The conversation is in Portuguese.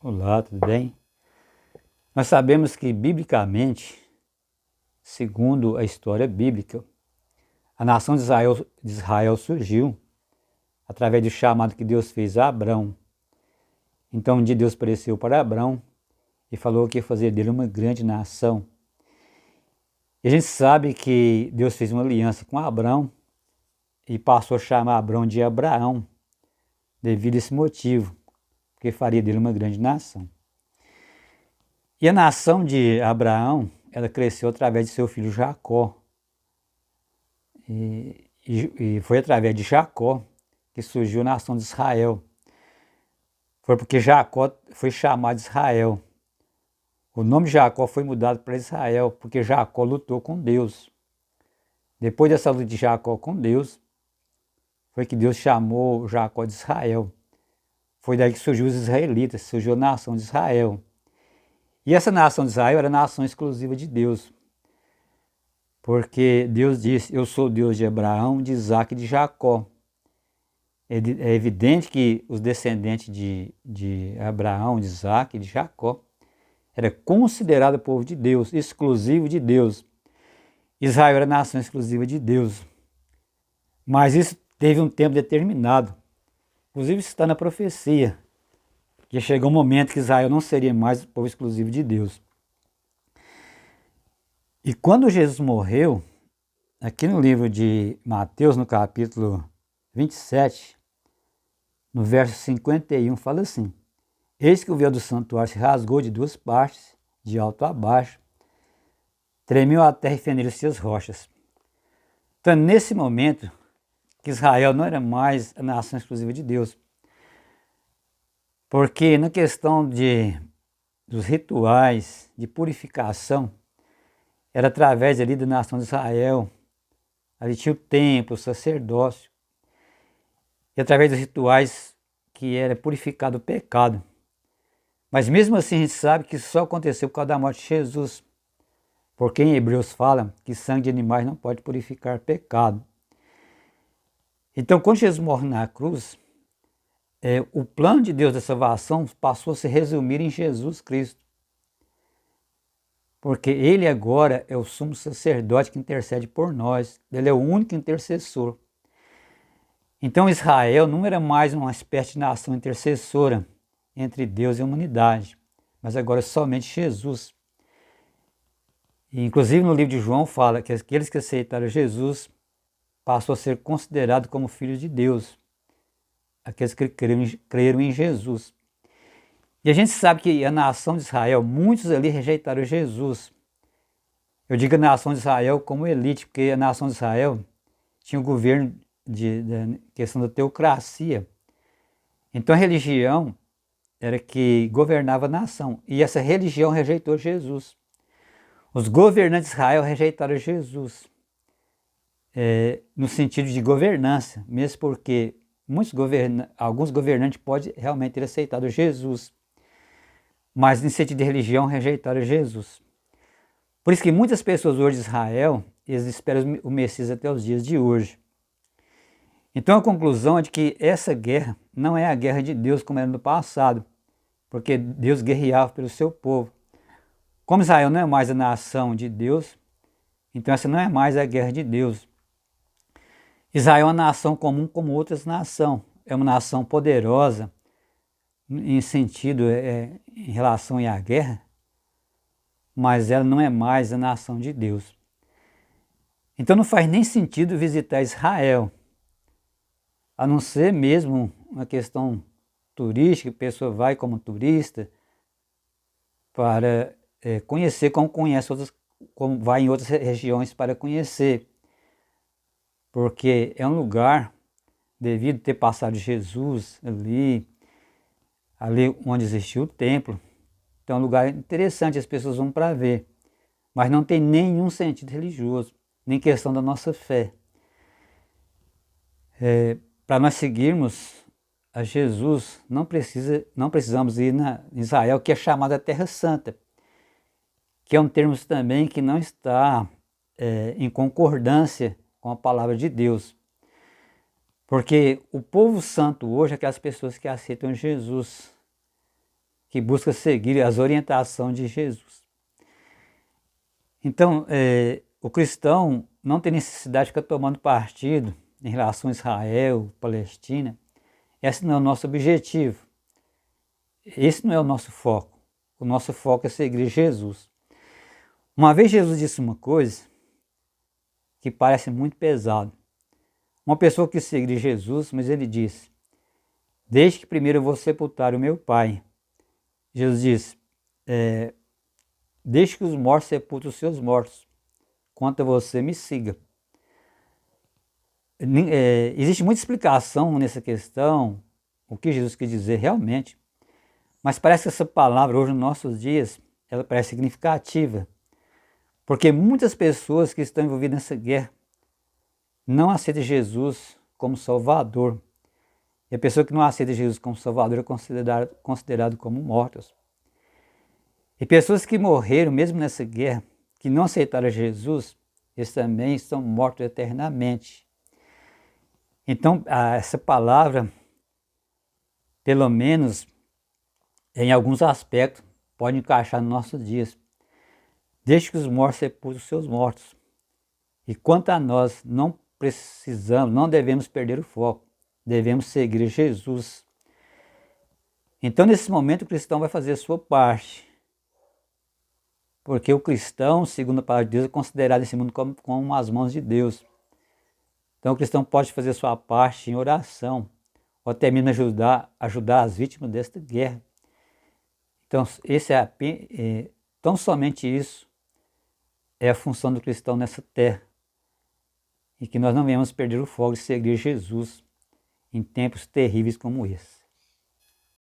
Olá, tudo bem? Nós sabemos que, biblicamente, segundo a história bíblica, a nação de Israel surgiu através do chamado que Deus fez a Abrão. Então, um dia Deus apareceu para Abrão e falou que ia fazer dele uma grande nação. E a gente sabe que Deus fez uma aliança com Abrão e passou a chamar Abrão de Abraão, devido a esse motivo, porque faria dele uma grande nação. E a nação de Abraão, ela cresceu através de seu filho Jacó. E foi através de Jacó que surgiu a nação de Israel. Foi porque Jacó foi chamado de Israel. O nome de Jacó foi mudado para Israel, porque Jacó lutou com Deus. Depois dessa luta de Jacó com Deus, foi que Deus chamou Jacó de Israel. Foi daí que surgiu os israelitas, surgiu a nação de Israel. E essa nação de Israel era a nação exclusiva de Deus. Porque Deus disse, eu sou o Deus de Abraão, de Isaac e de Jacó. É evidente que os descendentes de Abraão, de Isaac e de Jacó era considerado povo de Deus, exclusivo de Deus. Israel era a nação exclusiva de Deus. Mas isso teve um tempo determinado. Inclusive isso está na profecia, que chegou um momento que Israel não seria mais o povo exclusivo de Deus. E quando Jesus morreu, aqui no livro de Mateus, no capítulo 27, no verso 51, fala assim: eis que o véu do santuário se rasgou de duas partes, de alto a baixo, tremeu a terra e fenderam-se as rochas. Então, nesse momento, que Israel não era mais a nação exclusiva de Deus, porque na questão dos rituais de purificação, era através ali da nação de Israel, ali tinha o templo, o sacerdócio, e através dos rituais que era purificado o pecado. Mas mesmo assim a gente sabe que isso só aconteceu por causa da morte de Jesus, porque em Hebreus fala que sangue de animais não pode purificar pecado. Então, quando Jesus morre na cruz, o plano de Deus da salvação passou a se resumir em Jesus Cristo. Porque Ele agora é o sumo sacerdote que intercede por nós. Ele é o único intercessor. Então Israel não era mais uma espécie de nação intercessora entre Deus e a humanidade, mas agora somente Jesus. E, inclusive no livro de João fala que aqueles que aceitaram Jesus passou a ser considerado como filhos de Deus, aqueles que creram em Jesus. E a gente sabe que a nação de Israel, muitos ali rejeitaram Jesus. Eu digo a nação de Israel como elite, porque a nação de Israel tinha um governo de questão da teocracia. Então a religião era que governava a nação, e essa religião rejeitou Jesus. Os governantes de Israel rejeitaram Jesus, no sentido de governança, mesmo porque alguns governantes podem realmente ter aceitado Jesus, mas no sentido de religião rejeitaram Jesus. Por isso que muitas pessoas hoje de Israel, eles esperam o Messias até os dias de hoje. Então a conclusão é de que essa guerra não é a guerra de Deus como era no passado, porque Deus guerreava pelo seu povo. Como Israel não é mais a nação de Deus, então essa não é mais a guerra de Deus. Israel é uma nação comum como outras nações, é uma nação poderosa em sentido em relação à guerra, mas ela não é mais a nação de Deus. Então não faz nem sentido visitar Israel, a não ser mesmo uma questão turística, a pessoa vai como turista para conhecer como conhece outras, como vai em outras regiões para conhecer, porque é um lugar, devido ter passado Jesus ali onde existiu o templo, então é um lugar interessante, as pessoas vão para ver, mas não tem nenhum sentido religioso, nem questão da nossa fé. Para nós seguirmos a Jesus, não precisamos ir em Israel, que é chamada Terra Santa, que é um termo também que não está em concordância com a palavra de Deus. Porque o povo santo hoje é aquelas pessoas que aceitam Jesus, que busca seguir as orientações de Jesus. Então, o cristão não tem necessidade de ficar tomando partido em relação a Israel, Palestina. Esse não é o nosso objetivo. Esse não é o nosso foco. O nosso foco é seguir Jesus. Uma vez Jesus disse uma coisa que parece muito pesado. Uma pessoa que seguir Jesus, mas ele disse: desde que primeiro eu vou sepultar o meu pai. Jesus disse: deixe que os mortos sepultem os seus mortos, quanto a você me siga. Existe muita explicação nessa questão, o que Jesus quis dizer realmente, mas parece que essa palavra hoje nos nossos dias, ela parece significativa, porque muitas pessoas que estão envolvidas nessa guerra não aceitam Jesus como Salvador. E a pessoa que não aceita Jesus como Salvador é considerado como mortos. E pessoas que morreram mesmo nessa guerra, que não aceitaram Jesus, eles também estão mortos eternamente. Então, essa palavra, pelo menos em alguns aspectos, pode encaixar nos nossos dias. Deixe que os mortos sepultem os seus mortos. E quanto a nós, não precisamos, não devemos perder o foco. Devemos seguir Jesus. Então, nesse momento, o cristão vai fazer a sua parte. Porque o cristão, segundo a palavra de Deus, é considerado esse mundo como as mãos de Deus. Então, o cristão pode fazer a sua parte em oração, ou até mesmo ajudar as vítimas desta guerra. Então, tão somente isso é a função do cristão nessa terra. E que nós não venhamos perder o foco de seguir Jesus em tempos terríveis como esse.